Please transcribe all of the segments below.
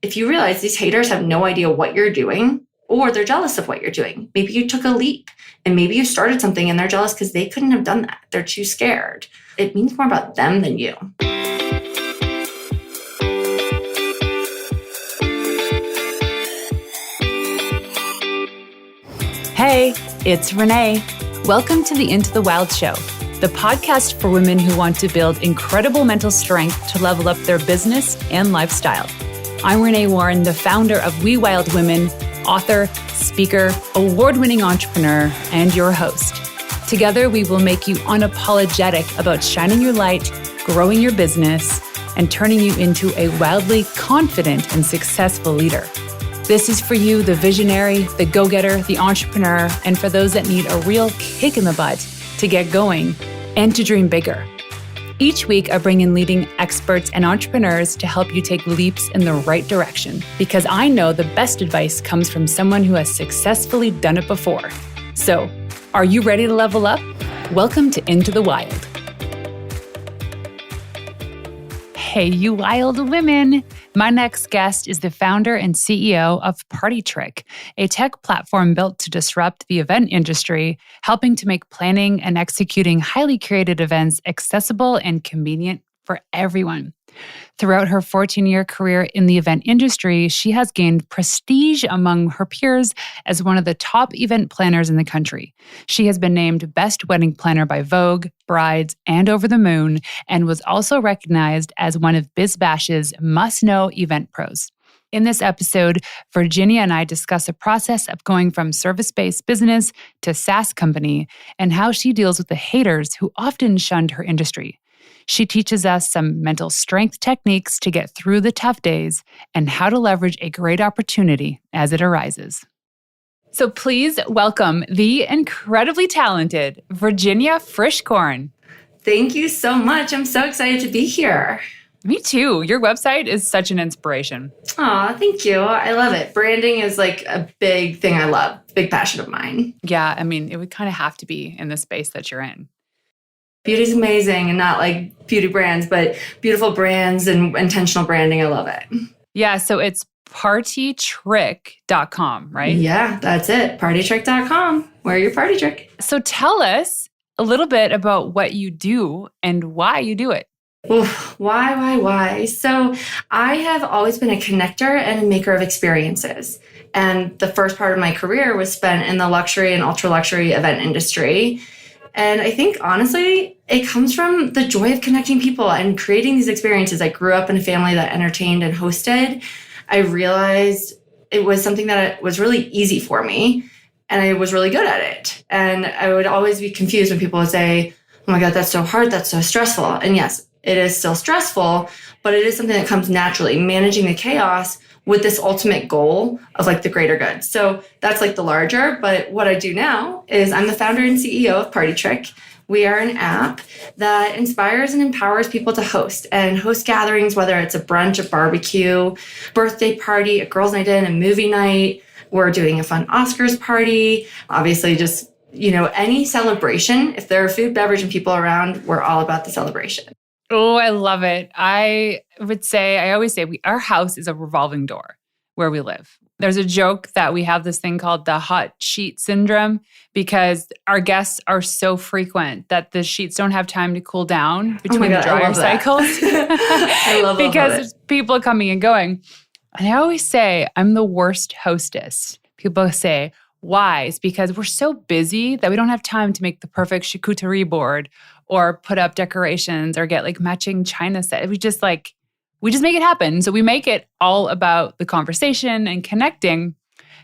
if you realize these haters have no idea what you're doing, or they're jealous of what you're doing. Maybe you took a leap and maybe you started something and they're jealous because they couldn't have done that. They're too scared. It means more about them than you. Hey, it's Renee. Welcome to the Into the Wild Show, the podcast for women who want to build incredible mental strength to level up their business and lifestyle. I'm Renee Warren, the founder of We Wild Women, author, speaker, award-winning entrepreneur, and your host. Together, we will make you unapologetic about shining your light, growing your business, and turning you into a wildly confident and successful leader. This is for you, the visionary, the go-getter, the entrepreneur, and for those that need a real kick in the butt to get going and to dream bigger. Each week, I bring in leading experts and entrepreneurs to help you take leaps in the right direction, because I know the best advice comes from someone who has successfully done it before. So, are you ready to level up? Welcome to Into the Wild. Hey, you wild women. My next guest is the founder and CEO of Partytrick, a tech platform built to disrupt the event industry, helping to make planning and executing highly curated events accessible and convenient for everyone. Throughout her 14-year career in the event industry, she has gained prestige among her peers as one of the top event planners in the country. She has been named Best Wedding Planner by Vogue, Brides, and Over the Moon, and was also recognized as one of BizBash's must-know event pros. In this episode, Virginia and I discuss the process of going from service-based business to Saas company and how she deals with the haters who often shunned her industry. She teaches us some mental strength techniques to get through the tough days and how to leverage a great opportunity as it arises. So please welcome the incredibly talented Virginia Frischkorn. Thank you so much. I'm so excited to be here. Me too. Your website is such an inspiration. Aw, thank you. I love it. Branding is like a big thing I love, big passion of mine. Yeah, I mean, it would kind of have to be in the space that you're in. Beauty's amazing, and not like beauty brands, but beautiful brands and intentional branding. I love it. Yeah, so it's partytrick.com, right? Yeah, that's it. Partytrick.com. Wear your party trick. So tell us a little bit about what you do and why you do it. Oof, why? So I have always been a connector and a maker of experiences. And the first part of my career was spent in the luxury and ultra luxury event industry. And I think, honestly, it comes from the joy of connecting people and creating these experiences. I grew up in a family that entertained and hosted. I realized it was something that was really easy for me, and I was really good at it. And I would always be confused when people would say, oh my God, that's so hard, that's so stressful. And yes, it is still stressful, but it is something that comes naturally, managing the chaos with this ultimate goal of like the greater good. So that's like the larger, but what I do now is I'm the founder and CEO of Partytrick. We are an app that inspires and empowers people to host gatherings, whether it's a brunch, a barbecue, birthday party, a girls' night in, a movie night. We're doing a fun Oscars party. Obviously, just, any celebration. If there are food, beverage, and people around, we're all about the celebration. Oh, I love it. I always say our house is a revolving door where we live. There's a joke that we have this thing called the hot sheet syndrome because our guests are so frequent that the sheets don't have time to cool down between the dryer cycles. I love because there's people coming and going. And I always say I'm the worst hostess. People say, why? It's because we're so busy that we don't have time to make the perfect charcuterie board or put up decorations or get like matching china set. We just make it happen. So we make it all about the conversation and connecting.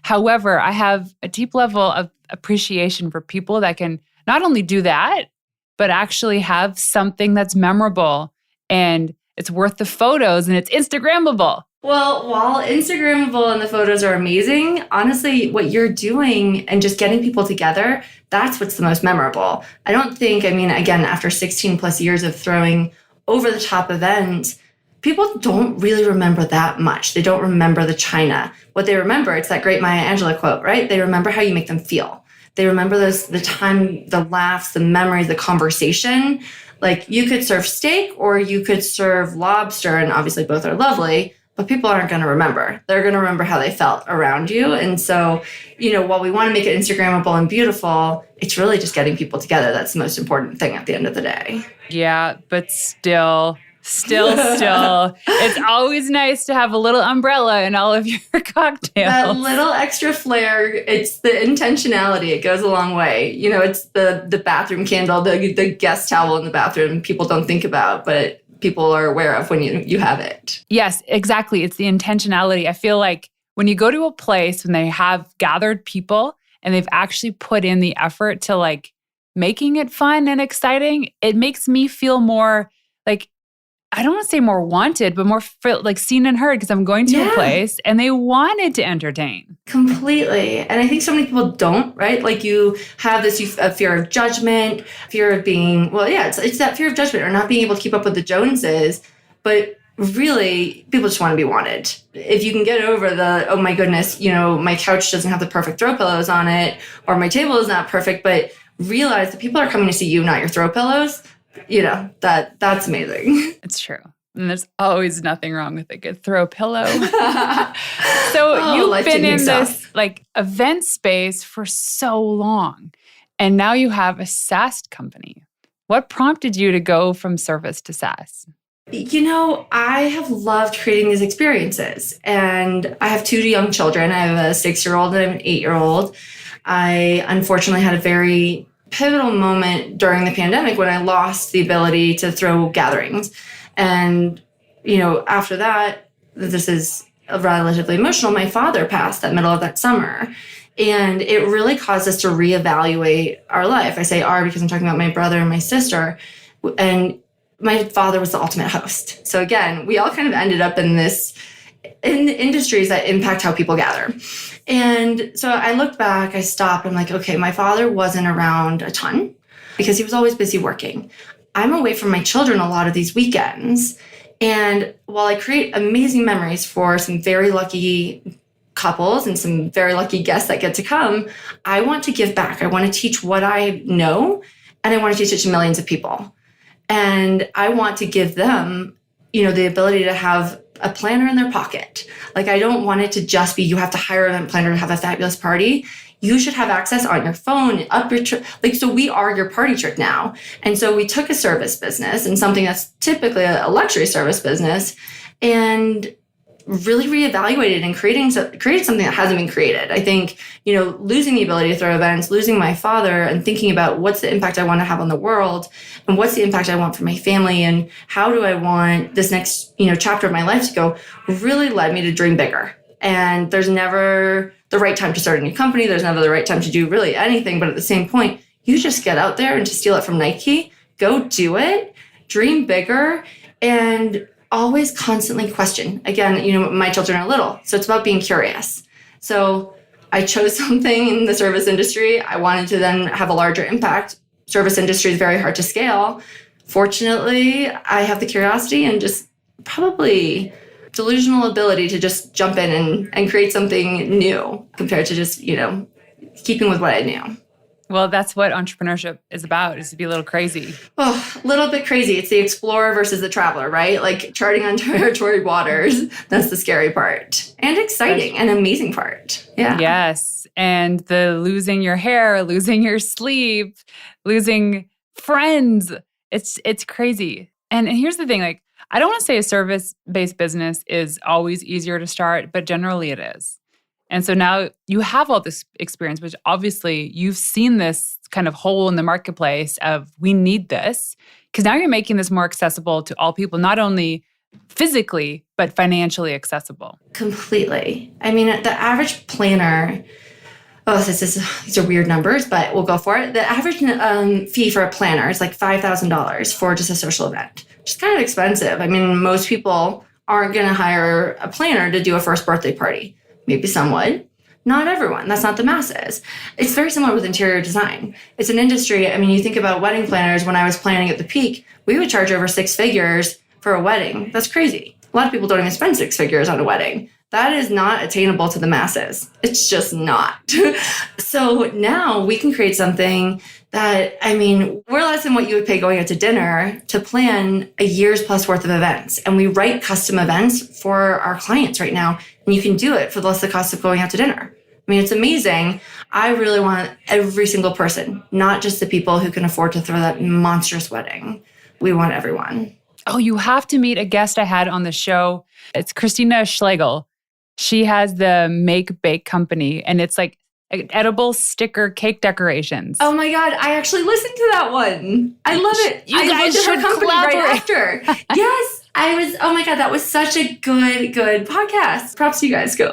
However, I have a deep level of appreciation for people that can not only do that, but actually have something that's memorable and it's worth the photos and it's Instagrammable. Well, while Instagrammable and the photos are amazing, honestly, what you're doing and just getting people together, that's what's the most memorable. I don't think, again, after 16 plus years of throwing over the top events, people don't really remember that much. They don't remember the china. What they remember, it's that great Maya Angelou quote, right? They remember how you make them feel. They remember the time, the laughs, the memories, the conversation. Like you could serve steak or you could serve lobster, and obviously both are lovely. but people aren't going to remember. They're going to remember how they felt around you. And so, while we want to make it Instagrammable and beautiful, it's really just getting people together. That's the most important thing at the end of the day. Yeah, but still, it's always nice to have a little umbrella in all of your cocktails. That little extra flair, it's the intentionality. It goes a long way. It's the bathroom candle, the guest towel in the bathroom people don't think about, but people are aware of when you have it. Yes, exactly. It's the intentionality. I feel like when you go to a place when they have gathered people and they've actually put in the effort to like making it fun and exciting, it makes me feel more like, I don't want to say more wanted, but more like seen and heard because I'm going to a place and they wanted to entertain. Completely. And I think so many people don't, right? Like you have this fear of judgment, fear of being, it's that fear of judgment or not being able to keep up with the Joneses. But really, people just want to be wanted. If you can get over the, oh my goodness, my couch doesn't have the perfect throw pillows on it or my table is not perfect, but realize that people are coming to see you, not your throw pillows. That's amazing. It's true. And there's always nothing wrong with a good throw pillow. So you've been in this like event space for so long, and now you have a SaaS company. What prompted you to go from service to SaaS? I have loved creating these experiences, and I have 2 young children. I have a 6-year-old and an 8-year-old. I unfortunately had a very pivotal moment during the pandemic when I lost the ability to throw gatherings. And, after that, this is relatively emotional. My father passed that middle of that summer. And it really caused us to reevaluate our life. I say our because I'm talking about my brother and my sister. And my father was the ultimate host. So again, we all kind of ended up in industries that impact how people gather. And so I looked back, I stopped, I'm like, okay, my father wasn't around a ton because he was always busy working. I'm away from my children a lot of these weekends. And while I create amazing memories for some very lucky couples and some very lucky guests that get to come, I want to give back. I want to teach what I know, and I want to teach it to millions of people. And I want to give them, the ability to have a planner in their pocket. Like, I don't want it to just be, you have to hire an event planner to have a fabulous party. You should have access on your phone, up your, so we are your Partytrick now. And so we took a service business and something that's typically a luxury service business and really reevaluated and created something that hasn't been created. I think, losing the ability to throw events, losing my father and thinking about what's the impact I want to have on the world and what's the impact I want for my family and how do I want this next, chapter of my life to go really led me to dream bigger. And there's never the right time to start a new company. There's never the right time to do really anything. But at the same point, you just get out there and to steal it from Nike, go do it, dream bigger, and always constantly question. Again, my children are little, so it's about being curious. So I chose something in the service industry. I wanted to then have a larger impact. Service industry is very hard to scale. Fortunately, I have the curiosity and just probably delusional ability to just jump in and create something new compared to just, keeping with what I knew. Well, that's what entrepreneurship is about, is to be a little crazy. Oh, a little bit crazy. It's the explorer versus the traveler, right? Like charting uncharted waters. That's the scary part. And exciting and amazing part. Yeah. Yes. And the losing your hair, losing your sleep, losing friends. It's crazy. And here's the thing, like, I don't want to say a service-based business is always easier to start, but generally it is. And so now you have all this experience, which obviously you've seen this kind of hole in the marketplace of we need this, because now you're making this more accessible to all people, not only physically, but financially accessible. Completely. I mean, the average planner, these are weird numbers, but we'll go for it. The average fee for a planner is like $5,000 for just a social event, which is kind of expensive. I mean, most people aren't going to hire a planner to do a first birthday party. Maybe some would. Not everyone. That's not the masses. It's very similar with interior design. It's an industry. I mean, you think about wedding planners. When I was planning at the peak, we would charge over 6 figures for a wedding. That's crazy. A lot of people don't even spend 6 figures on a wedding. That is not attainable to the masses. It's just not. So now we can create something that, I mean, we're less than what you would pay going out to dinner to plan a year's plus worth of events. And we write custom events for our clients right now. And you can do it for less the cost of going out to dinner. I mean, it's amazing. I really want every single person, not just the people who can afford to throw that monstrous wedding. We want everyone. Oh, you have to meet a guest I had on the show. It's Christina Schlegel. She has the Make Bake company, and it's like edible sticker cake decorations. Oh my God, I actually listened to that one. I love it. You guys should company collaborate. right after. Yes, oh my God, that was such a good podcast. Props to you guys, go.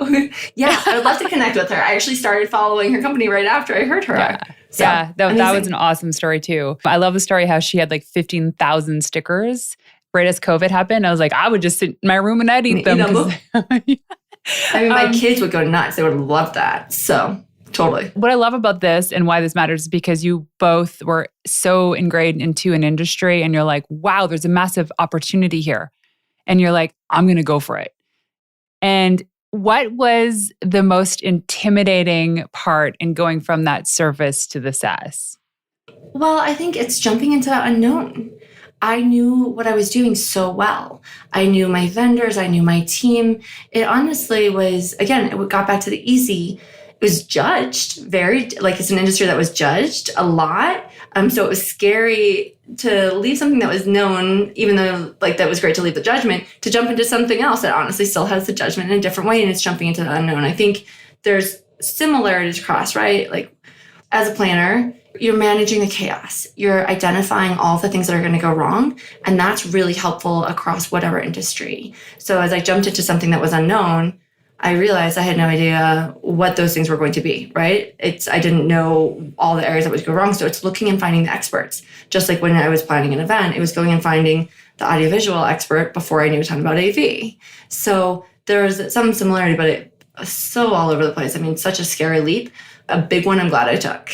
Yeah, I would love to connect with her. I actually started following her company right after I heard her. Yeah. So, that was an awesome story too. I love the story how she had like 15,000 stickers right as COVID happened. I was like, I would just sit in my room and I'd eat them. I mean, my kids would go nuts. They would love that. So totally. What I love about this and why this matters is because you both were so ingrained into an industry and you're like, wow, there's a massive opportunity here. And you're like, I'm going to go for it. And what was the most intimidating part in going from that service to the Saas? Well, I think it's jumping into that unknown. I knew what I was doing so well. I knew my vendors, I knew my team. It honestly was, again, it got back to the easy. It was judged it's an industry that was judged a lot. So it was scary to leave something that was known, even though that was great to leave the judgment, to jump into something else that honestly still has the judgment in a different way, and it's jumping into the unknown. I think there's similarities across, right? Like as a planner, you're managing the chaos. You're identifying all the things that are going to go wrong. And that's really helpful across whatever industry. So as I jumped into something that was unknown, I realized I had no idea what those things were going to be, right? I didn't know all the areas that would go wrong. So it's looking and finding the experts. Just like when I was planning an event, it was going and finding the audiovisual expert before I knew a ton about AV. So there's some similarity, but it was so all over the place. I mean, such a scary leap. A big one I'm glad I took.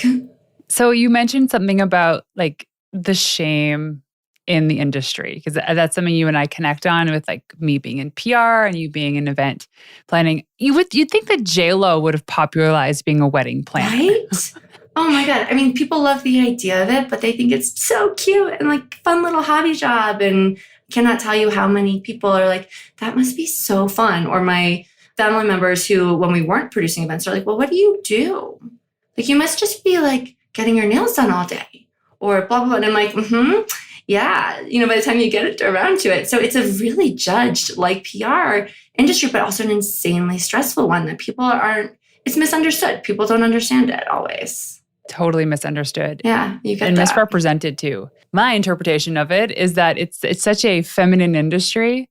So you mentioned something about like the shame in the industry, because that's something you and I connect on with, like me being in PR and you being in event planning. You'd think that J-Lo would have popularized being a wedding planner. Right? Oh my God. I mean, people love the idea of it, but they think it's so cute and like fun little hobby job. And I cannot tell you how many people are like, that must be so fun. Or my family members who, when we weren't producing events, are like, well, what do you do? Like, you must just be like getting your nails done all day or blah, blah, blah. And I'm like, yeah, by the time you get it around to it. So it's a really judged like PR industry, but also an insanely stressful one that it's misunderstood. People don't understand it always. Totally misunderstood. Yeah, you get and that. Misrepresented too. My interpretation of it is that it's such a feminine industry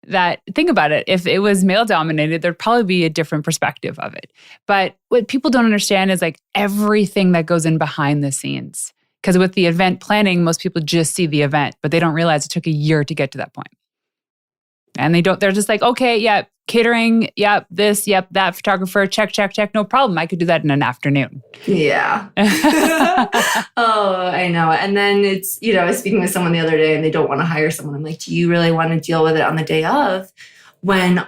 that, think about it, if it was male dominated, there'd probably be a different perspective of it. But what people don't understand is like everything that goes in behind the scenes. Because with the event planning, most people just see the event, but they don't realize it took a year to get to that point. And they're just like, okay, yeah, catering, yep, this, yep, that, photographer, check, no problem. I could do that in an afternoon. Yeah. Oh, I know. And then it's, I was speaking with someone the other day and they don't want to hire someone. I'm like, do you really want to deal with it on the day of when,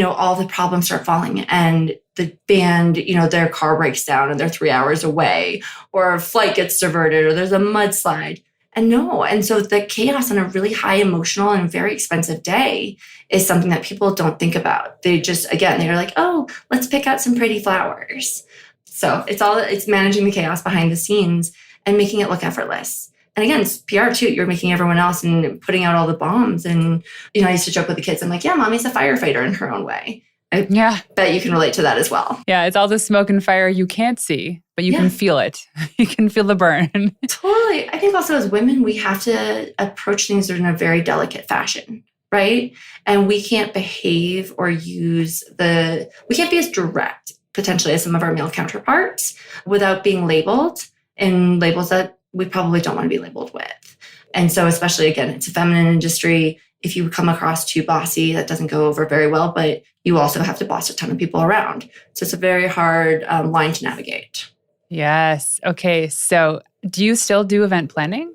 all the problems start falling and the band, their car breaks down and they're 3 hours away, or a flight gets diverted, or there's a mudslide. And so the chaos on a really high emotional and very expensive day is something that people don't think about. They just, again, they're like, oh, let's pick out some pretty flowers. So it's managing the chaos behind the scenes and making it look effortless. And again, it's PR too. You're making everyone else and putting out all the bombs. And, I used to joke with the kids. I'm like, yeah, mommy's a firefighter in her own way. I bet you can relate to that as well. Yeah, it's all the smoke and fire you can't see, but you can feel it. You can feel the burn. Totally. I think also as women, we have to approach things in a very delicate fashion, right? And we can't behave or we can't be as direct potentially as some of our male counterparts without being labeled in labels that we probably don't want to be labeled with. And so especially, again, it's a feminine industry. If you come across too bossy, that doesn't go over very well, but you also have to boss a ton of people around. So it's a very hard line to navigate. Yes. Okay. So do you still do event planning?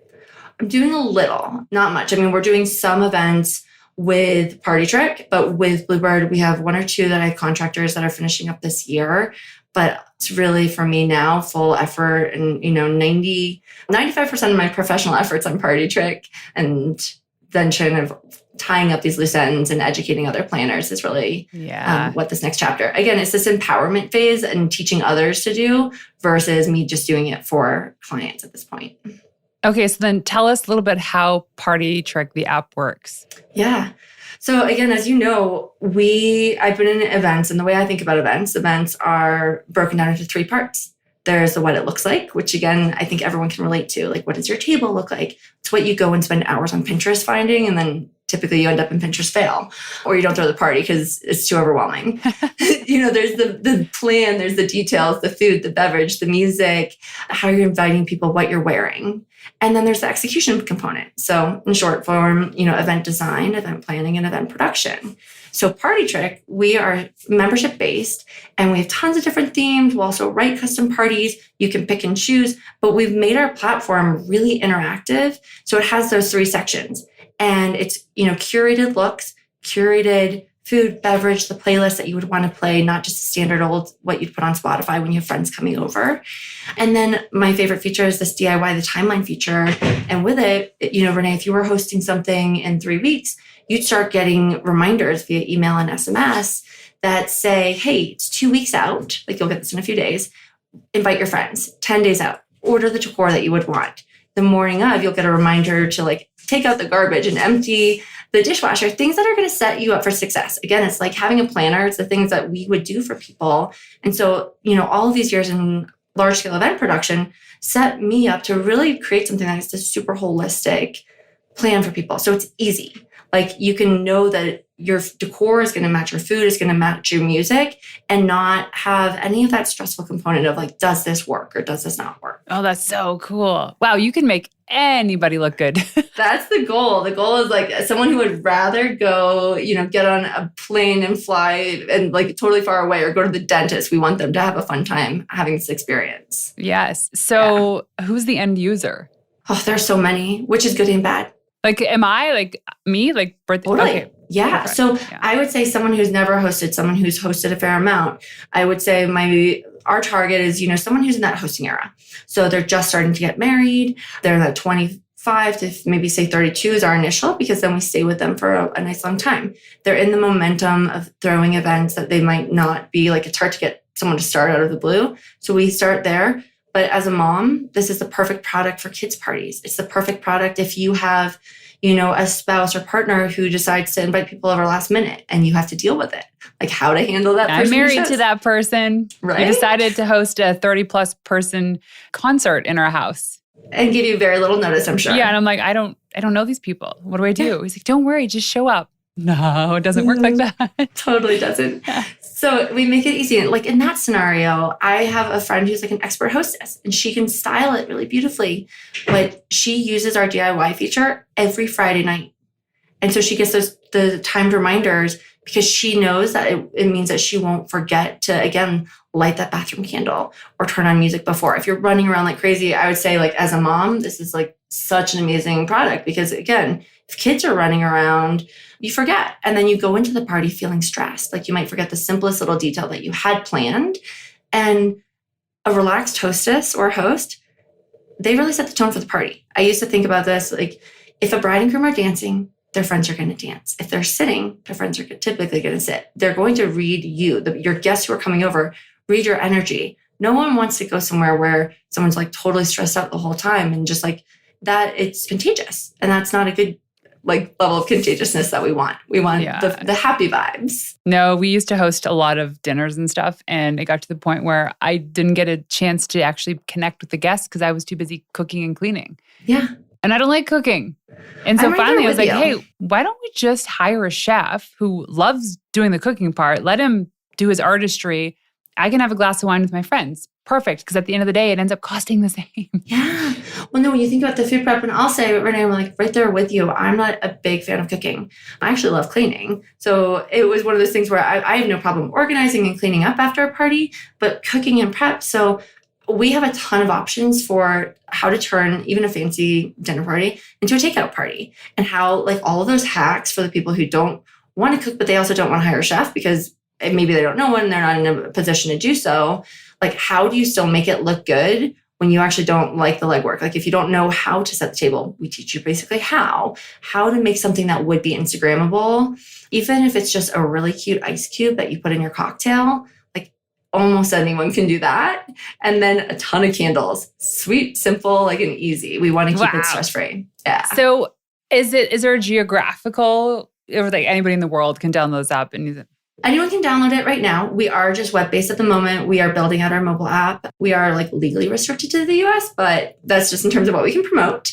I'm doing a little, not much. I mean, we're doing some events with Partytrick, but with Bluebird, we have one or two that I have contractors that are finishing up this year. But it's really, for me now, full effort and, 95% of my professional efforts on Partytrick, and then kind of tying up these loose ends and educating other planners is really what this next chapter. Again, it's this empowerment phase and teaching others to do versus me just doing it for clients at this point. Okay, so then tell us a little bit how Partytrick, the app, works. Yeah. So again, as you know, I've been in events, and the way I think about events are broken down into three parts. There's the what it looks like, which again, I think everyone can relate to. Like, what does your table look like? It's what you go and spend hours on Pinterest finding, and then typically you end up in Pinterest fail, or you don't throw the party because it's too overwhelming. There's the plan, there's the details, the food, the beverage, the music, how you're inviting people, what you're wearing. And then there's the execution component. So in short form, event design, event planning, and event production. So Partytrick, we are membership-based, and we have tons of different themes. We'll also write custom parties. You can pick and choose, but we've made our platform really interactive. So it has those three sections. And it's, curated looks, curated food, beverage, the playlist that you would want to play, not just standard old what you'd put on Spotify when you have friends coming over. And then my favorite feature is this DIY the timeline feature. And with it, Renee, if you were hosting something in 3 weeks, you'd start getting reminders via email and SMS that say, hey, it's 2 weeks out. Like, you'll get this in a few days. Invite your friends. 10 days out. Order the decor that you would want. The morning of, you'll get a reminder to take out the garbage and empty the dishwasher, things that are going to set you up for success. Again, it's like having a planner. It's the things that we would do for people. And so, all of these years in large scale event production set me up to really create something that is a super holistic plan for people. So it's easy. Like, you can know that your decor is going to match your food, is going to match your music, and not have any of that stressful component of does this work or does this not work? Oh, that's so cool. Wow, you can make anybody look good. That's the goal. The goal is someone who would rather go, get on a plane and fly and totally far away, or go to the dentist. We want them to have a fun time having this experience. Yes. So Who's the end user? Oh, there's so many, which is good and bad. Am I me? Birthday? Totally. Okay. Yeah. So I would say someone who's never hosted, someone who's hosted a fair amount. I would say our target is, someone who's in that hosting era. So they're just starting to get married. They're in that 25 to maybe say 32 is our initial, because then we stay with them for a nice long time. They're in the momentum of throwing events that they might not be it's hard to get someone to start out of the blue. So we start there. But as a mom, this is the perfect product for kids' parties. It's the perfect product if you have, a spouse or partner who decides to invite people over last minute and you have to deal with it. How to handle that person. I'm married to that person. Right? We decided to host a 30+ person concert in our house. And give you very little notice, I'm sure. Yeah, and I'm like, I don't know these people. What do I do? Yeah. He's like, don't worry, just show up. No, it doesn't work like that. Totally doesn't. Yeah. So we make it easy. In that scenario, I have a friend who's an expert hostess, and she can style it really beautifully, but she uses our DIY feature every Friday night. And so she gets the timed reminders, because she knows that it means that she won't forget to, again, light that bathroom candle or turn on music before. If you're running around like crazy, I would say as a mom, this is such an amazing product, because again, if kids are running around, you forget. And then you go into the party feeling stressed. You might forget the simplest little detail that you had planned. And a relaxed hostess or host, they really set the tone for the party. I used to think about this, if a bride and groom are dancing, their friends are going to dance. If they're sitting, their friends are typically going to sit. They're going to read you, your guests who are coming over, read your energy. No one wants to go somewhere where someone's totally stressed out the whole time and just that. It's contagious. And that's not a good level of contagiousness that we want. We want the happy vibes. No, we used to host a lot of dinners and stuff. And it got to the point where I didn't get a chance to actually connect with the guests because I was too busy cooking and cleaning. Yeah. And I don't like cooking. And so finally I was like, hey, why don't we just hire a chef who loves doing the cooking part? Let him do his artistry. I can have a glass of wine with my friends. Perfect. Because at the end of the day, it ends up costing the same. Yeah. Well, no, when you think about the food prep, and I'll say, Renee, I'm right there with you. I'm not a big fan of cooking. I actually love cleaning. So it was one of those things where I have no problem organizing and cleaning up after a party, but cooking and prep. So we have a ton of options for how to turn even a fancy dinner party into a takeout party, and how like all of those hacks for the people who don't want to cook, but they also don't want to hire a chef because maybe they don't know one, they're not in a position to do so. Like, how do you still make it look good when you actually don't like the legwork? Like, if you don't know how to set the table, we teach you basically how to make something that would be Instagrammable, even if it's just a really cute ice cube that you put in your cocktail. Like, almost anyone can do that. And then a ton of candles, sweet, simple, like, and easy. We want to keep it stress-free. Yeah. So is there a geographical, or like anybody in the world can download this app and use it? Anyone can download it right now. We are just web-based at the moment. We are building out our mobile app. We are like legally restricted to the US, but that's just in terms of what we can promote.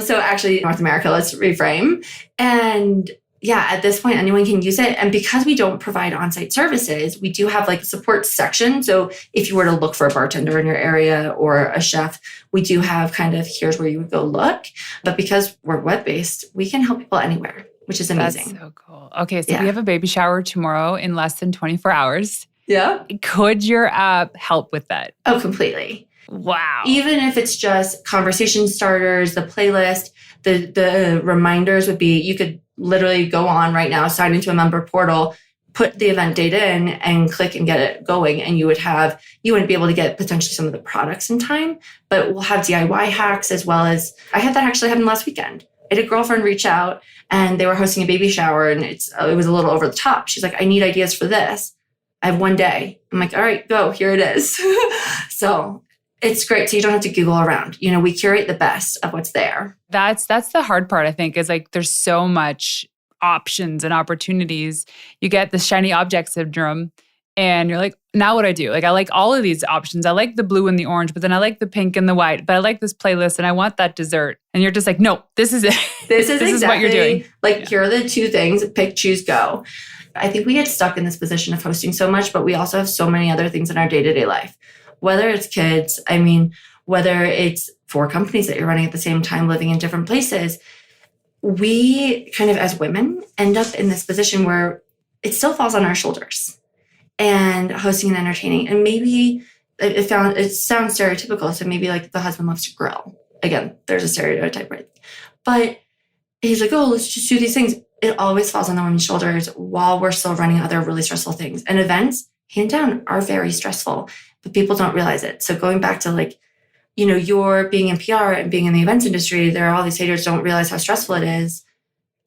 So actually North America, let's reframe. And yeah, at this point, anyone can use it. And because we don't provide on-site services, we do have like a support section. So if you were to look for a bartender in your area or a chef, we do have kind of, here's where you would go look. But because we're web-based, we can help people anywhere, which is amazing. That's so cool. Okay, so we have a baby shower tomorrow in less than 24 hours. Yeah. Could your app help with that? Oh, completely. Wow. Even if it's just conversation starters, the playlist, the reminders would be, you could literally go on right now, sign into a member portal, put the event data in and click and get it going. And you wouldn't be able to get potentially some of the products in time, but we'll have DIY hacks as well as, I had that actually happen last weekend. I had a girlfriend reach out and they were hosting a baby shower and it was a little over the top. She's like, I need ideas for this. I have one day. I'm like, all right, go, here it is. So it's great. So you don't have to Google around. We curate the best of what's there. That's the hard part, I think, is like there's so much options and opportunities. You get the shiny object syndrome and you're like, now what do I do? Like, I like all of these options. I like the blue and the orange, but then I like the pink and the white, but I like this playlist and I want that dessert. And you're just like, no, this is it. This is exactly what you're doing. Like, here are the two things, pick, choose, go. I think we get stuck in this position of hosting so much, but we also have so many other things in our day-to-day life. Whether it's kids, whether it's 4 companies that you're running at the same time, living in different places, we kind of, as women, end up in this position where it still falls on our shoulders. And hosting and entertaining. And maybe it sounds stereotypical. So maybe like the husband loves to grill. Again, there's a stereotype, right? But he's like, oh, let's just do these things. It always falls on the women's shoulders while we're still running other really stressful things. And events, hand down, are very stressful, but people don't realize it. So going back to like, you're being in PR and being in the events industry, there are all these haters don't realize how stressful it is.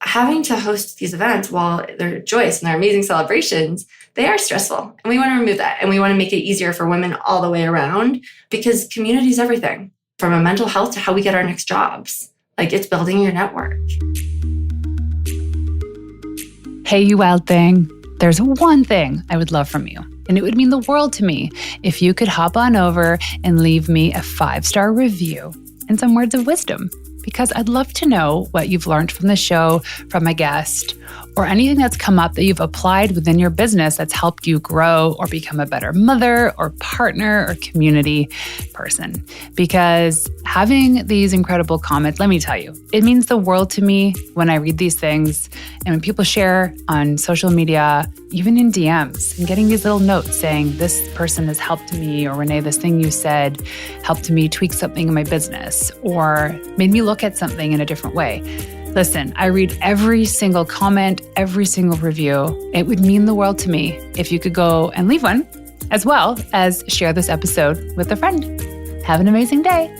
Having to host these events, while they're joyous and they're amazing celebrations, they are stressful. And we want to remove that. And we want to make it easier for women all the way around, because community is everything, from a mental health to how we get our next jobs. Like, it's building your network. Hey, you wild thing. There's one thing I would love from you, and it would mean the world to me if you could hop on over and leave me a 5-star review and some words of wisdom. Because I'd love to know what you've learned from the show, from my guest, or anything that's come up that you've applied within your business that's helped you grow or become a better mother or partner or community person. Because having these incredible comments, let me tell you, it means the world to me when I read these things and when people share on social media, even in DMs, and getting these little notes saying, this person has helped me, or Renee, this thing you said helped me tweak something in my business, or made me look at something in a different way. Listen, I read every single comment, every single review. It would mean the world to me if you could go and leave one, as well as share this episode with a friend. Have an amazing day.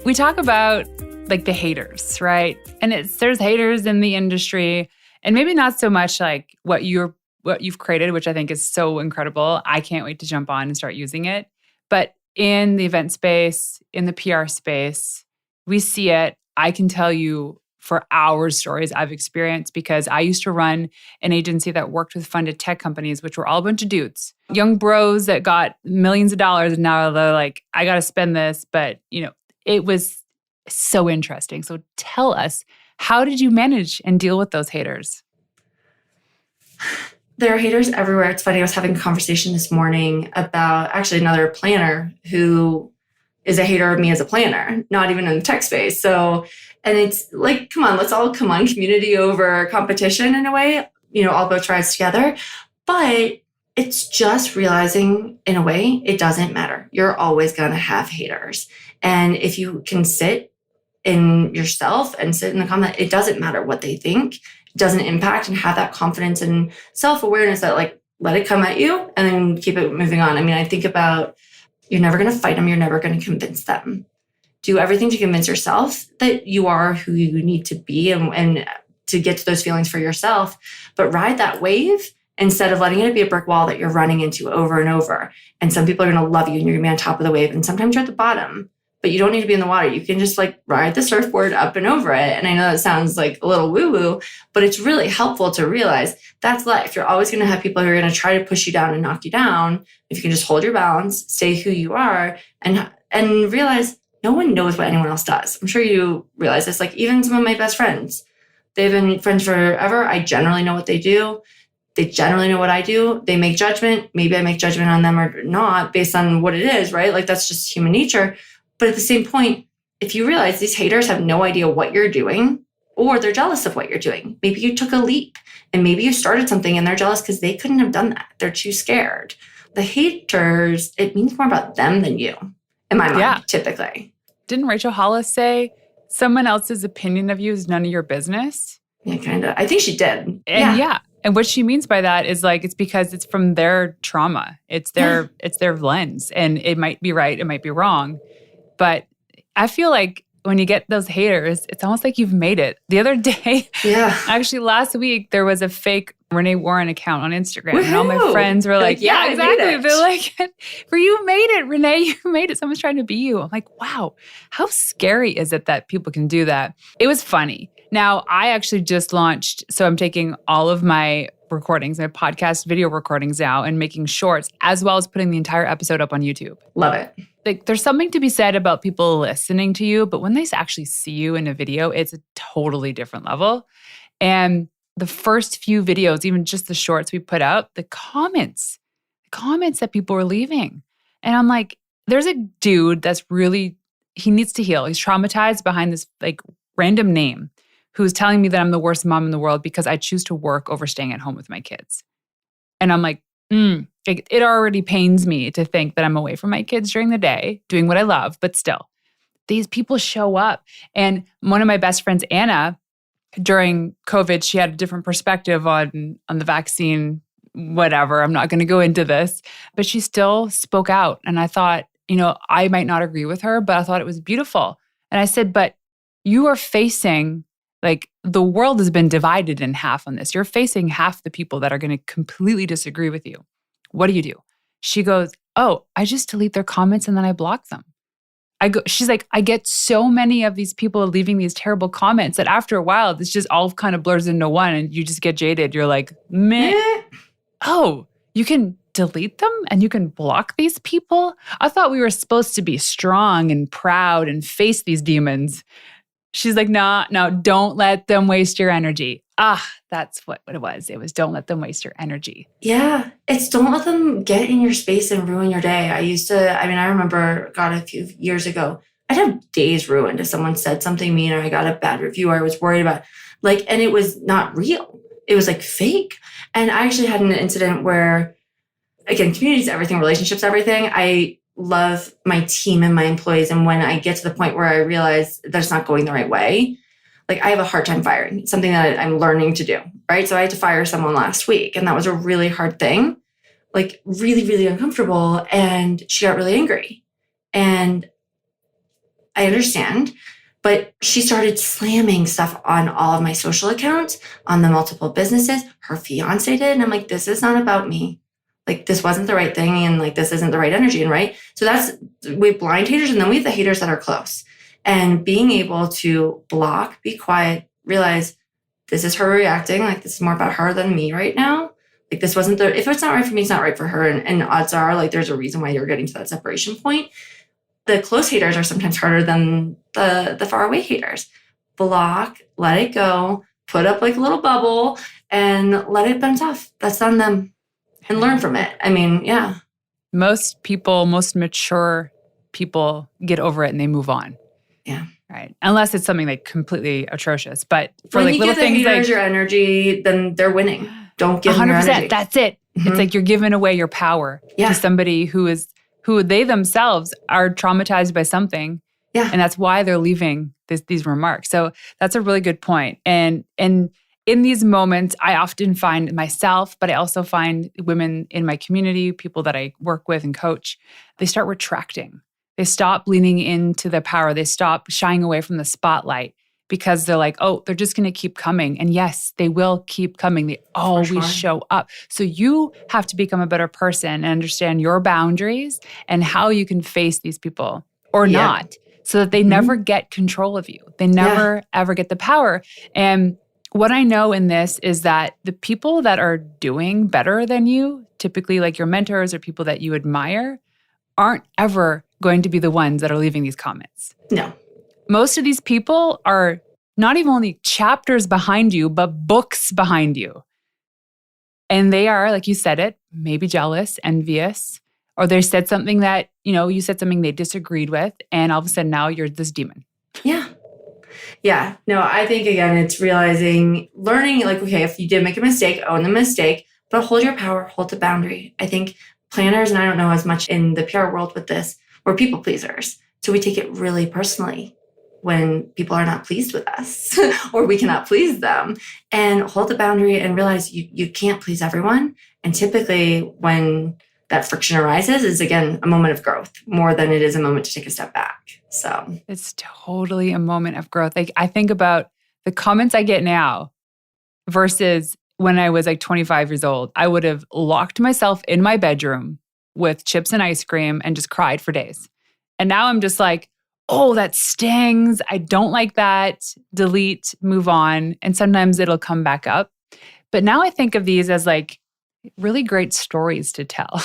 We talk about like the haters, right? And there's haters in the industry, and maybe not so much like what you've created, which I think is so incredible. I can't wait to jump on and start using it. But in the event space, in the PR space, we see it. I can tell you for hours stories I've experienced, because I used to run an agency that worked with funded tech companies, which were all a bunch of dudes, young bros that got millions of dollars. And now they're like, I got to spend this. But, it was so interesting. So tell us, how did you manage and deal with those haters? There are haters everywhere. It's funny. I was having a conversation this morning about actually another planner who is a hater of me as a planner, not even in the tech space. So, and it's like, let's all come on, community over competition in a way, all boats rise together. But it's just realizing, in a way, it doesn't matter. You're always going to have haters. And if you can sit in yourself and sit in the comment, it doesn't matter what they think. It doesn't impact, and have that confidence and self-awareness that like, let it come at you and then keep it moving on. I mean, I think about, you're never going to fight them. You're never going to convince them. Do everything to convince yourself that you are who you need to be and to get to those feelings for yourself, but ride that wave instead of letting it be a brick wall that you're running into over and over. And some people are going to love you and you're going to be on top of the wave. And sometimes you're at the bottom, but you don't need to be in the water. You can just like ride the surfboard up and over it. And I know that sounds like a little woo-woo, but it's really helpful to realize that's life. You're always going to have people who are going to try to push you down and knock you down. If you can just hold your balance, stay who you are, and realize no one knows what anyone else does. I'm sure you realize this. Like even some of my best friends, they've been friends forever. I generally know what they do. They generally know what I do. They make judgment. Maybe I make judgment on them or not based on what it is, right? Like that's just human nature. But at the same point, if you realize these haters have no idea what you're doing, or they're jealous of what you're doing, maybe you took a leap and maybe you started something and they're jealous because they couldn't have done that. They're too scared. The haters, it means more about them than you, in my mind, typically. Didn't Rachel Hollis say someone else's opinion of you is none of your business? Yeah, kind of. I think she did. And and what she means by that is like, it's because it's from their trauma. It's their lens. And it might be right, it might be wrong. But I feel like when you get those haters, it's almost like you've made it. The other day, actually last week, there was a fake Renee Warren account on Instagram. Woo-hoo! And all my friends were like, yeah, exactly. They're like, for you made it, Renee, you made it. Someone's trying to be you. I'm like, wow, how scary is it that people can do that? It was funny. Now, I actually just launched, so I'm taking all of my recordings, my podcast video recordings now and making shorts, as well as putting the entire episode up on YouTube. Love it. Like, there's something to be said about people listening to you, but when they actually see you in a video, it's a totally different level. And the first few videos, even just the shorts we put out, the comments that people were leaving. And I'm like, there's a dude that's really, he needs to heal. He's traumatized behind this like random name who's telling me that I'm the worst mom in the world because I choose to work over staying at home with my kids. And I'm like, it already pains me to think that I'm away from my kids during the day, doing what I love, but still, these people show up. And one of my best friends, Anna, during COVID, she had a different perspective on the vaccine, whatever. I'm not going to go into this, but she still spoke out. And I thought, I might not agree with her, but I thought it was beautiful. And I said, but you are facing, like, the world has been divided in half on this. You're facing half the people that are going to completely disagree with you. What do? She goes, oh, I just delete their comments and then I block them. She's like, I get so many of these people leaving these terrible comments that after a while, this just all kind of blurs into one and you just get jaded. You're like, meh. Oh, you can delete them and you can block these people? I thought we were supposed to be strong and proud and face these demons. She's like, no, don't let them waste your energy. That's what it was. It was don't let them waste your energy. Yeah. It's don't let them get in your space and ruin your day. I remember, God, a few years ago, I'd have days ruined if someone said something mean or I got a bad review or I was worried about, and it was not real. It was like fake. And I actually had an incident where, again, community's everything, relationships, everything. I love my team and my employees. And when I get to the point where I realize that it's not going the right way, I have a hard time firing. It's something that I'm learning to do, right? So I had to fire someone last week and that was a really hard thing, really, really uncomfortable. And she got really angry. And I understand, but she started slamming stuff on all of my social accounts, on the multiple businesses. Her fiance did. And I'm like, this is not about me. This wasn't the right thing. And this isn't the right energy. And right. So we have blind haters and then we have the haters that are close. And being able to block, be quiet, realize this is her reacting. This is more about her than me right now. This wasn't if it's not right for me, it's not right for her. And odds are there's a reason why you're getting to that separation point. The close haters are sometimes harder than the far away haters. Block, let it go, put up a little bubble and let it bounce off. That's on them. And learn from it. Yeah. Most mature people get over it and they move on. Yeah. Right. Unless it's something completely atrocious. But for when you little give the things haters your energy, then they're winning. Don't give them your 100%. energy. That's it. It's like you're giving away your power to somebody who they themselves are traumatized by something. Yeah. And that's why they're leaving these remarks. So that's a really good point. And in these moments, I often find myself, but I also find women in my community, people that I work with and coach, they start retracting. They stop leaning into the power. They stop shying away from the spotlight because they're like, oh, they're just going to keep coming. And yes, they will keep coming. They always show up. So you have to become a better person and understand your boundaries and how you can face these people or not, so that they never get control of you. They never, ever get the power. And what I know in this is that the people that are doing better than you, typically like your mentors or people that you admire, aren't ever going to be the ones that are leaving these comments. No. Most of these people are not even only chapters behind you, but books behind you. And they are, like you said it, maybe jealous, envious, or they said something that, you said something they disagreed with, and all of a sudden now you're this demon. Yeah. Yeah. No, I think, again, it's learning, like, okay, if you did make a mistake, own the mistake, but hold your power, hold the boundary. I think planners, and I don't know as much in the PR world with this, we're people pleasers. So we take it really personally when people are not pleased with us or we cannot please them, and hold the boundary and realize you can't please everyone. And typically when that friction arises is, again, a moment of growth more than it is a moment to take a step back. So it's totally a moment of growth. Like, I think about the comments I get now versus when I was like 25 years old. I would have locked myself in my bedroom with chips and ice cream and just cried for days. And now I'm just like, oh, that stings. I don't like that. Delete, move on. And sometimes it'll come back up. But now I think of these as like really great stories to tell.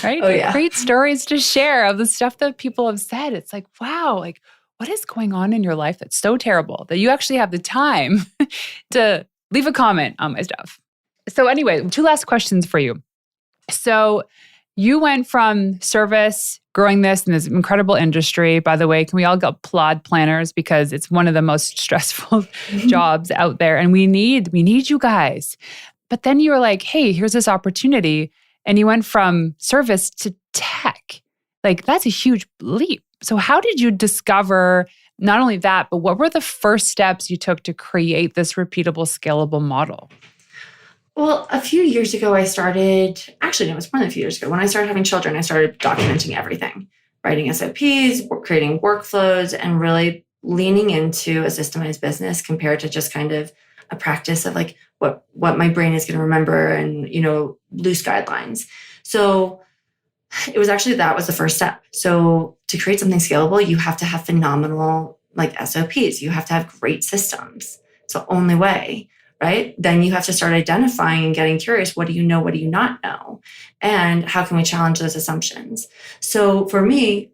Right? Oh, yeah. Great stories to share of the stuff that people have said. It's like, wow, like what is going on in your life that's so terrible that you actually have the time to leave a comment on my stuff. So anyway, 2 last questions for you. So you went from service, growing this in this incredible industry. By the way, can we all applaud planners, because it's one of the most stressful jobs out there, and we need you guys. But then you were like, hey, here's this opportunity, and you went from service to tech. Like, that's a huge leap. So how did you discover not only that, but what were the first steps you took to create this repeatable, scalable model? Well, a few years ago, it was more than a few years ago. When I started having children, I started documenting everything, writing SOPs, creating workflows, and really leaning into a systemized business compared to just kind of a practice of like what my brain is going to remember and, loose guidelines. So it was actually, that was the first step. So to create something scalable, you have to have phenomenal like SOPs. You have to have great systems. It's the only way. Right? Then you have to start identifying and getting curious. What do you know? What do you not know? And how can we challenge those assumptions? So for me,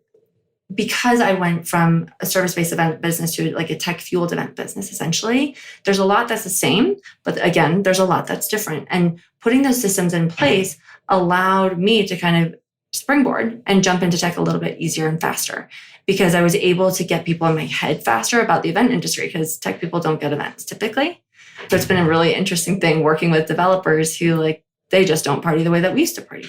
because I went from a service-based event business to like a tech-fueled event business, essentially, there's a lot that's the same, but again, there's a lot that's different. And putting those systems in place allowed me to kind of springboard and jump into tech a little bit easier and faster, because I was able to get people in my head faster about the event industry, because tech people don't get events typically. So it's been a really interesting thing working with developers who they just don't party the way that we used to party,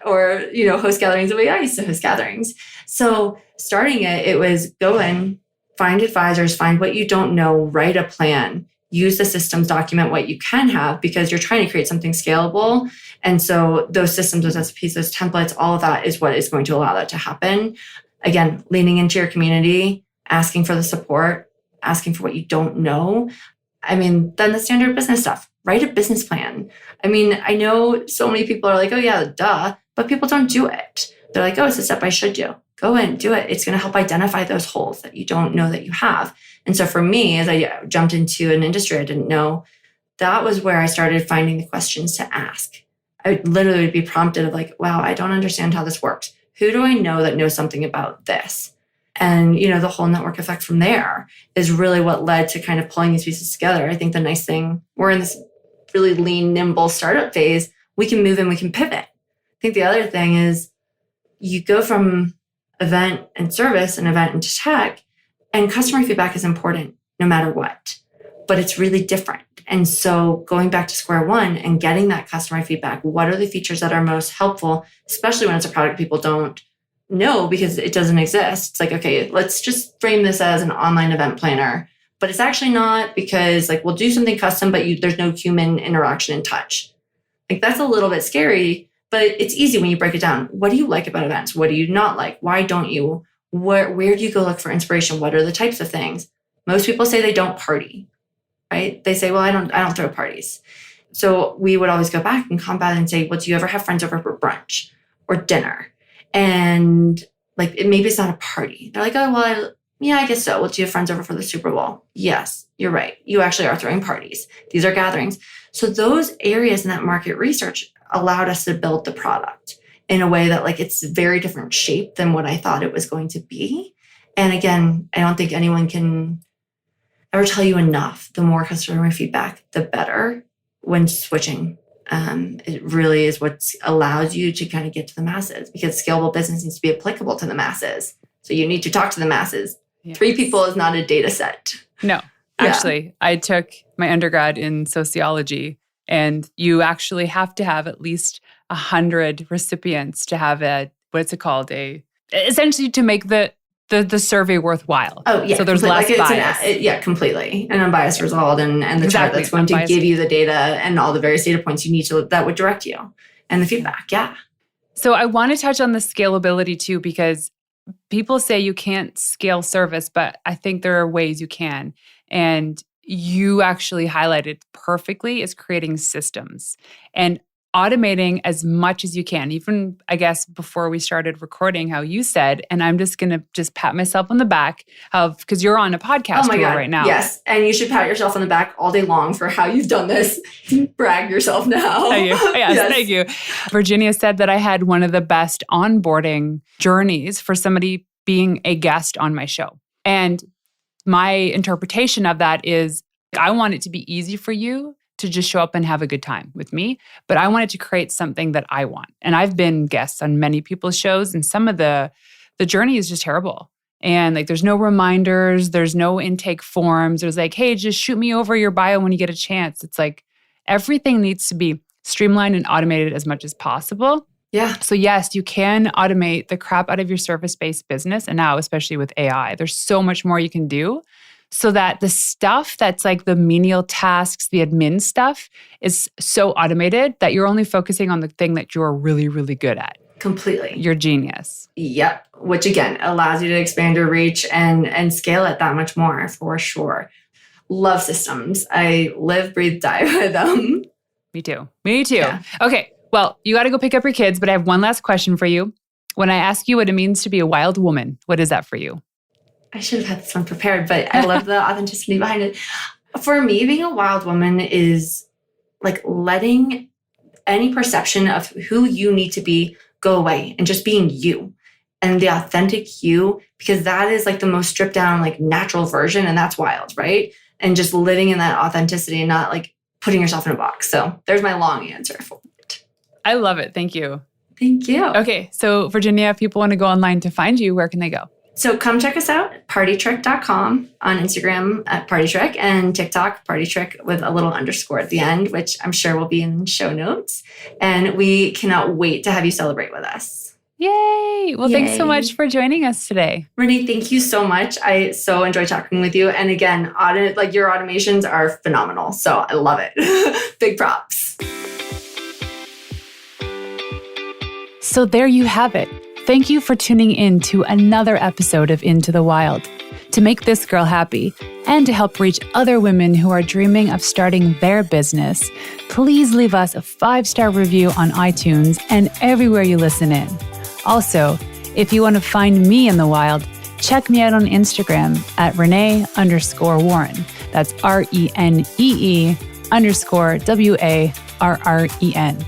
or, host gatherings the way I used to host gatherings. So starting it was go in, find advisors, find what you don't know, write a plan, use the systems, document what you can have, because you're trying to create something scalable. And so those systems, those SOPs, those templates, all of that is what is going to allow that to happen. Again, leaning into your community, asking for the support, asking for what you don't know. Then the standard business stuff, write a business plan. I know so many people are like, oh yeah, duh, but people don't do it. They're like, oh, it's a step I should do. Go in, do it. It's going to help identify those holes that you don't know that you have. And so for me, as I jumped into an industry I didn't know, that was where I started finding the questions to ask. I literally would be prompted of like, wow, I don't understand how this works. Who do I know that knows something about this? And, the whole network effect from there is really what led to kind of pulling these pieces together. I think the nice thing, we're in this really lean, nimble startup phase. We can move and we can pivot. I think the other thing is you go from event and service and event into tech, and customer feedback is important no matter what. but it's really different. And so going back to square one and getting that customer feedback, what are the features that are most helpful, especially when it's a product people don't know because it doesn't exist. It's like, okay, let's just frame this as an online event planner, but it's actually not, because like we'll do something custom, but there's no human interaction and touch. Like that's a little bit scary, but it's easy when you break it down. What do you like about events? What do you not like? Why don't you? Where do you go look for inspiration? What are the types of things? Most people say they don't party, right? They say, well, I don't throw parties. So we would always go back and combat and say, well, do you ever have friends over for brunch or dinner? And like, maybe it's not a party. They're like, oh, well, yeah, I guess so. Well, do you have friends over for the Super Bowl? Yes, you're right. You actually are throwing parties. These are gatherings. So those areas in that market research allowed us to build the product in a way that like it's a very different shape than what I thought it was going to be. And again, I don't think anyone can ever tell you enough. The more customer feedback, the better when switching. It really is what allows you to kind of get to the masses, because scalable business needs to be applicable to the masses. So you need to talk to the masses. Yes. 3 people is not a data set. No, actually, I took my undergrad in sociology, and you actually have to have at least 100 recipients to have what's it called? Essentially to make the survey worthwhile. Oh, yeah. So there's less bias. Completely. An unbiased result and the chart that's going to give you the data and all the various data points you need that would direct you and the feedback. Yeah. So I want to touch on the scalability too, because people say you can't scale service, but I think there are ways you can. And you actually highlighted perfectly is creating systems and automating as much as you can. Even, I guess, before we started recording, how you said, and I'm just going to pat myself on the back because you're on a podcast tour right now. Yes. And you should pat yourself on the back all day long for how you've done this. Brag yourself now. Thank you. Yes, thank you. Virginia said that I had one of the best onboarding journeys for somebody being a guest on my show. And my interpretation of that is I want it to be easy for you to just show up and have a good time with me, but I wanted to create something that I want. And I've been guests on many people's shows, and some of the journey is just terrible. And like, there's no reminders, there's no intake forms. There's like, hey, just shoot me over your bio when you get a chance. It's like everything needs to be streamlined and automated as much as possible. Yeah. So yes, you can automate the crap out of your service-based business. And now, especially with AI, there's so much more you can do, so that the stuff that's like the menial tasks, the admin stuff is so automated that you're only focusing on the thing that you're really, really good at. Completely. You're genius. Yep. Which again, allows you to expand your reach and scale it that much more, for sure. Love systems. I live, breathe, die by them. Me too. Me too. Yeah. Okay. Well, you got to go pick up your kids, but I have one last question for you. When I ask you what it means to be a wild woman, what is that for you? I should have had this one prepared, but I love the authenticity behind it. For me, being a wild woman is like letting any perception of who you need to be go away and just being you and the authentic you, because that is like the most stripped down, like natural version. And that's wild, right? And just living in that authenticity and not like putting yourself in a box. So there's my long answer for it. I love it. Thank you. Thank you. Okay. So Virginia, if people want to go online to find you, where can they go? So come check us out at partytrick.com, on Instagram at Partytrick, and TikTok, Partytrick with a little underscore at the end, which I'm sure will be in show notes. And we cannot wait to have you celebrate with us. Yay! Well, thanks so much for joining us today. Renee, thank you so much. I so enjoy talking with you. And again, your automations are phenomenal. So I love it. Big props. So there you have it. Thank you for tuning in to another episode of Into the Wild. To make this girl happy and to help reach other women who are dreaming of starting their business, please leave us a 5-star review on iTunes and everywhere you listen in. Also, if you want to find me in the wild, check me out on Instagram at Renee_Warren. That's RENEE_WARREN.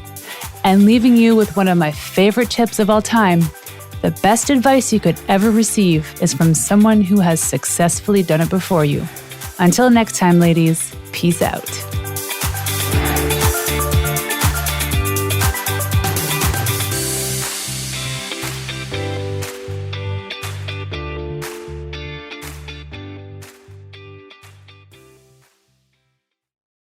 And leaving you with one of my favorite tips of all time: the best advice you could ever receive is from someone who has successfully done it before you. Until next time, ladies, peace out.